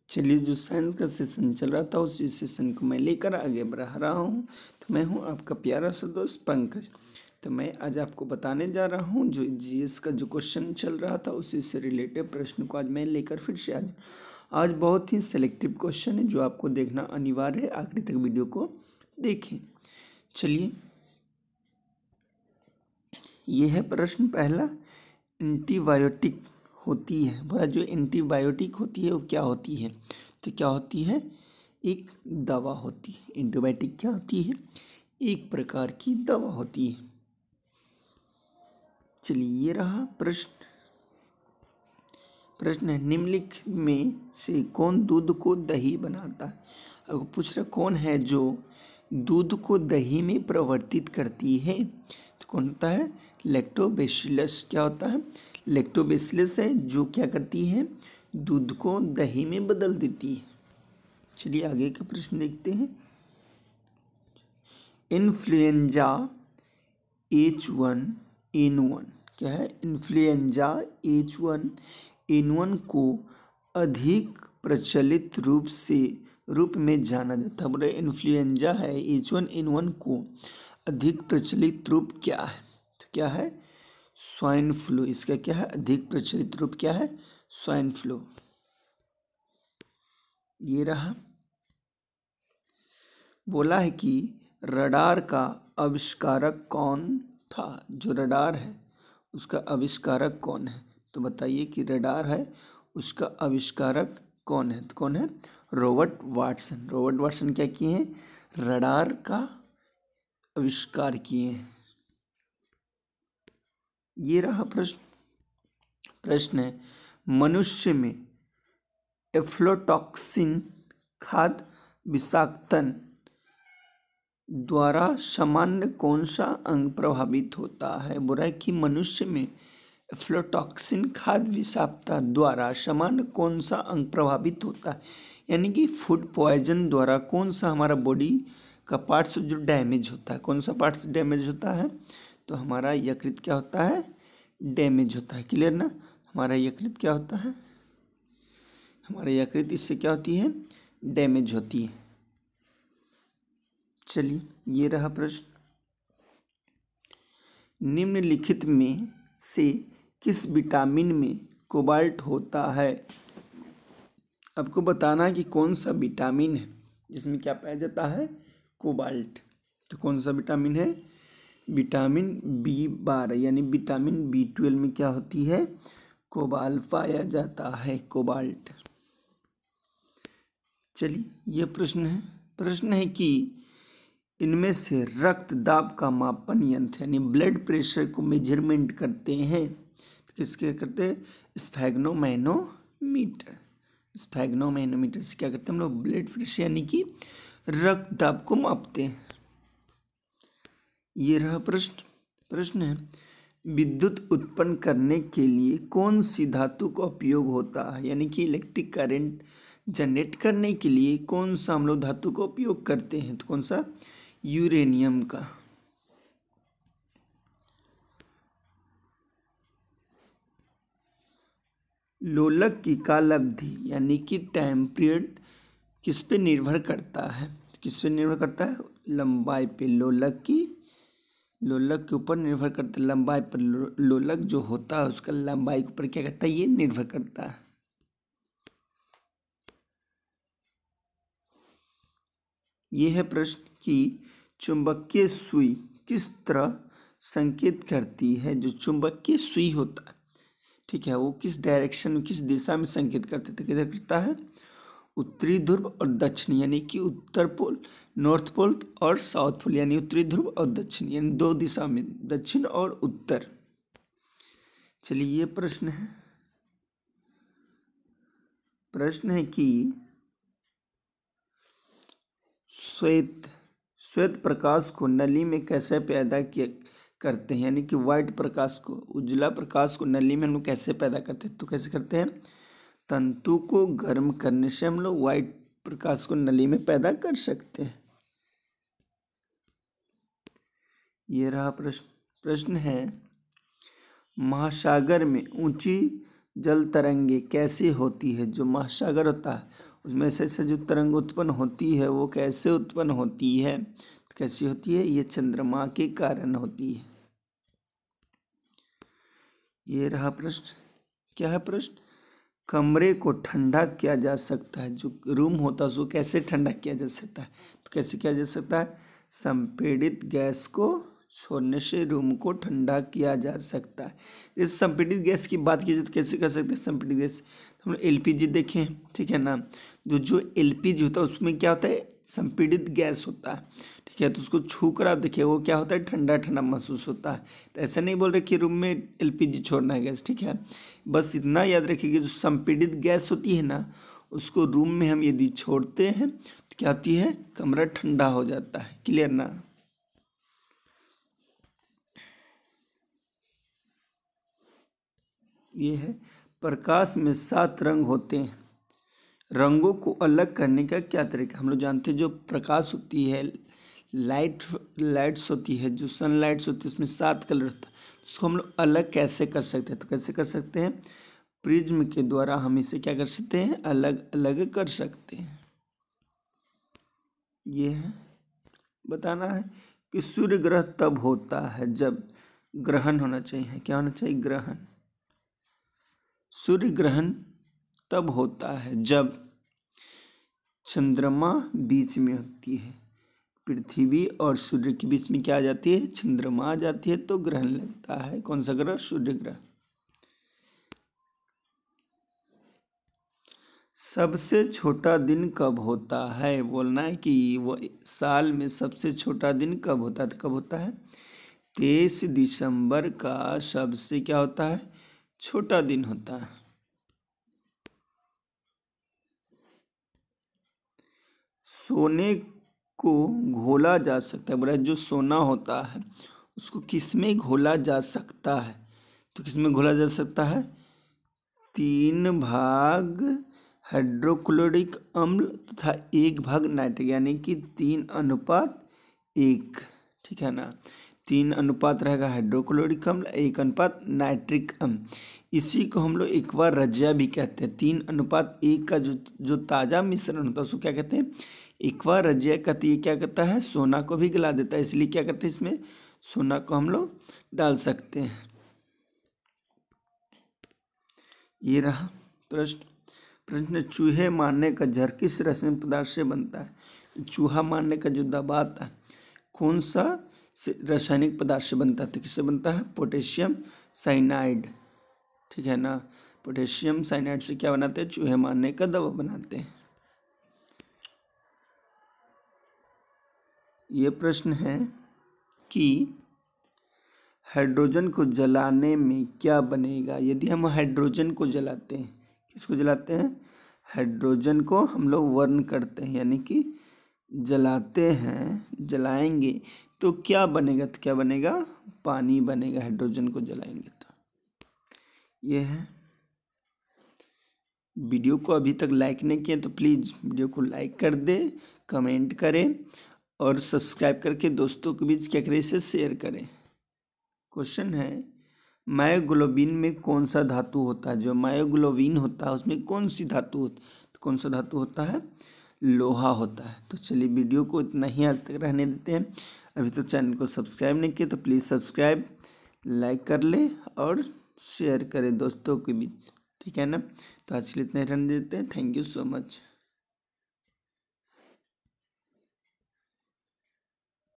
चलिए, जो साइंस का सेशन चल रहा था उसी सेशन को मैं लेकर आगे बढ़ा रहा हूँ। तो मैं हूँ आपका प्यारा सा दोस्त पंकज। तो मैं आज आपको बताने जा रहा हूँ जो जीएस का जो क्वेश्चन चल रहा था उसी से रिलेटेड प्रश्न को आज मैं लेकर फिर से आज बहुत ही सेलेक्टिव क्वेश्चन है जो आपको देखना अनिवार्य है। आखिरी तक वीडियो को देखें। चलिए, ये है प्रश्न पहला। एंटीबायोटिक होती है, बोला जो एंटीबायोटिक होती है वो क्या होती है? तो क्या होती है? एक दवा होती है। एंटीबायोटिक क्या होती है? एक प्रकार की दवा होती है। चलिए, ये रहा प्रश्न है, निम्नलिखित में से कौन दूध को दही बनाता है? अगर पूछ रहा कौन है जो दूध को दही में परिवर्तित करती है, तो कौन होता है? लैक्टोबैसिलस। क्या होता है? लैक्टोबैसिलस है जो क्या करती है? दूध को दही में बदल देती है। चलिए आगे का प्रश्न देखते हैं। इन्फ्लुएंजा H1N1 क्या है? इन्फ्लुएंजा H1N1 को अधिक प्रचलित रूप में जाना जाता है। बोले इन्फ्लुएंजा है H1N1 को अधिक प्रचलित रूप क्या है? तो क्या है? Swine flu. इसका क्या है? अधिक प्रचलित रूप क्या है? Swine flu. ये रहा। बोला है कि रडार का आविष्कारक कौन था? जो रडार है उसका आविष्कारक कौन है? तो बताइए कि रडार है उसका आविष्कारक कौन है? तो कौन है? Robert Watson. रॉबर्ट वाटसन क्या किए हैं? रडार का आविष्कार किए हैं। ये रहा प्रश्न है, मनुष्य में एफ्लोटॉक्सिन खाद्य विषाक्तन द्वारा सामान्य कौन सा अंग प्रभावित होता है? बोला है कि मनुष्य में एफ्लोटॉक्सिन खाद्य विषाक्तता द्वारा सामान्य कौन सा अंग प्रभावित होता है? यानी कि फूड पॉइजन द्वारा कौन सा हमारा बॉडी का पार्ट्स जो डैमेज होता है? कौन सा पार्ट्स डैमेज होता है? तो हमारा यकृत क्या होता है? डैमेज होता है। क्लियर ना? हमारा यकृत क्या होता है? हमारा यकृत इससे क्या होती है? डैमेज होती है। चलिए, ये रहा प्रश्न। निम्नलिखित में से किस विटामिन में कोबाल्ट होता है? आपको बताना है कि कौन सा विटामिन है जिसमें क्या पाया जाता है? कोबाल्ट। तो कौन सा विटामिन है? विटामिन B12 यानी विटामिन B12 में क्या होती है? कोबाल्ट पाया जाता है, कोबाल्ट। चलिए, ये प्रश्न है कि इनमें से रक्त दाब का मापन यंत्र यानी ब्लड प्रेशर को मेजरमेंट करते हैं तो किसके करते हैं? स्फैग्नोमैनोमीटर। स्फैग्नोमैनोमीटर से क्या करते हैं हम लोग? ब्लड प्रेशर यानी कि रक्त दाब को मापते हैं। ये रहा प्रश्न है, विद्युत उत्पन्न करने के लिए कौन सी धातु का उपयोग होता है? यानी कि इलेक्ट्रिक करंट जनरेट करने के लिए कौन सा हम लोग धातु का उपयोग करते हैं? तो कौन सा? यूरेनियम का। लोलक की काल अवधि यानी कि टाइम पीरियड किस पे निर्भर करता है? किस पे निर्भर करता है? लंबाई पे। लोलक के ऊपर निर्भर करता है, लंबाई पर। लोलक जो होता है उसका लंबाई के ऊपर क्या करता है? ये निर्भर करता है। ये है प्रश्न कि चुंबकीय सुई किस तरह संकेत करती है? जो चुंबकीय सुई होता है, ठीक है, वो किस डायरेक्शन में, किस दिशा में संकेत करते थे? किधर करता है? उत्तरी ध्रुव और दक्षिण यानी कि उत्तर पोल, नॉर्थ पोल और साउथ पोल यानी उत्तरी ध्रुव और दक्षिण यानी दो दिशा में, दक्षिण और उत्तर। चलिए, ये प्रश्न है कि श्वेत प्रकाश को नली में कैसे पैदा किया करते हैं? यानी कि व्हाइट प्रकाश को, उजला प्रकाश को नली में हम लोग कैसे पैदा करते हैं? तो कैसे करते हैं? तंतु को गर्म करने से हम लोग व्हाइट प्रकाश को नली में पैदा कर सकते हैं। ये रहा प्रश्न है, महासागर में ऊंची जल तरंगे कैसे होती है? जो महासागर होता है उसमें से जो तरंग उत्पन्न होती है वो कैसे उत्पन्न होती है? तो कैसी होती है? ये चंद्रमा के कारण होती है। ये रहा प्रश्न। क्या है प्रश्न? कमरे को ठंडा किया जा सकता है, जो रूम होता है उसको कैसे ठंडा किया जा सकता है? तो कैसे किया जा सकता है? संपीड़ित गैस को छोड़ने से रूम को ठंडा किया जा सकता है। इस संपीड़ित गैस की बात की जाए तो कैसे कर सकते हैं संपीड़ित गैस? तो हम लोग एलपीजी देखें, ठीक है ना। जो एलपीजी होता है उसमें क्या होता है? संपीड़ित गैस होता है, ठीक है। तो उसको छू कर आप देखिए वो क्या होता है? ठंडा ठंडा महसूस होता है। तो ऐसा नहीं बोल रहे कि रूम में एलपीजी छोड़ना है गैस, ठीक है। बस इतना याद रखिए कि जो संपीड़ित गैस होती है ना उसको रूम में हम यदि छोड़ते हैं तो क्या होती है? कमरा ठंडा हो जाता है। क्लियर ना? ये है प्रकाश में 7 रंग होते हैं, रंगों को अलग करने का क्या तरीका? हम लोग जानते हैं जो प्रकाश होती है, लाइट्स होती है, जो सनलाइट्स होती है उसमें 7 कलर होता है। उसको हम लोग अलग कैसे कर सकते हैं? तो कैसे कर सकते हैं? प्रिज्म के द्वारा हम इसे क्या कर सकते हैं? अलग अलग कर सकते हैं। ये है बताना है कि सूर्य ग्रह तब होता है जब ग्रहण होना चाहिए। क्या होना चाहिए? ग्रहण। सूर्य ग्रहण तब होता है जब चंद्रमा बीच में होती है, पृथ्वी और सूर्य के बीच में क्या आ जाती है? चंद्रमा आ जाती है, तो ग्रहण लगता है। कौन सा ग्रह? सूर्य ग्रह। सबसे छोटा दिन कब होता है? बोलना है कि वो साल में सबसे छोटा दिन कब होता है? तो कब होता है? 23 दिसंबर का सबसे क्या होता है? छोटा दिन होता है। सोने को घोला जा सकता है। बोला जो सोना होता है उसको किस में घोला जा सकता है? तो किस में घोला जा सकता है? 3 भाग हाइड्रोक्लोरिक अम्ल तथा 1 भाग नाइट्रिक, यानी कि 3:1, ठीक है ना। 3 अनुपात रहेगा हाइड्रोक्लोरिक अम्ल, 1 अनुपात नाइट्रिक अम्ल। इसी को हम लोग एक्वा-रज्या भी कहते हैं। 3:1 का जो ताज़ा मिश्रण होता है उसको क्या कहते हैं? एक्वा-रज्या कहते हैं। क्या कहता है? सोना को भी गला देता है, इसलिए क्या करते हैं? इसमें सोना को हम लोग डाल सकते हैं। ये रहा प्रश्न। चूहे मारने का जहर किस रासायनिक पदार्थ से बनता है? चूहा मारने का जो दवा आता है कौन सा रासायनिक पदार्थ से बनता है? तो किससे बनता है? पोटेशियम साइनाइड, ठीक है ना। पोटेशियम साइनाइड से क्या बनाते हैं? चूहे मारने का दवा बनाते हैं। ये प्रश्न है कि हाइड्रोजन को जलाने में क्या बनेगा? यदि हम हाइड्रोजन को जलाते हैं, किसको जलाते हैं? हाइड्रोजन को हम लोग वर्न करते हैं, यानी कि जलाते हैं, जलाएंगे तो क्या बनेगा? तो क्या बनेगा? पानी बनेगा, हाइड्रोजन को जलाएंगे तो। ये है। वीडियो को अभी तक लाइक नहीं किया तो प्लीज़ वीडियो को लाइक कर दे, कमेंट करें और सब्सक्राइब करके दोस्तों के बीच क्या करें? इसे शेयर करें। क्वेश्चन है मायोग्लोबिन में कौन सा धातु होता है? जो मायोग्लोबिन होता है उसमें कौन सी धातु होती है? तो कौन सा धातु होता है? लोहा होता है। तो चलिए वीडियो को इतना ही आज तक रहने देते हैं। अभी तो चैनल को सब्सक्राइब नहीं किया तो प्लीज़ सब्सक्राइब, लाइक कर ले और शेयर करें दोस्तों के बीच, ठीक है ना। तो आज के लिए इतना ही रहने देते हैं। Thank you so much.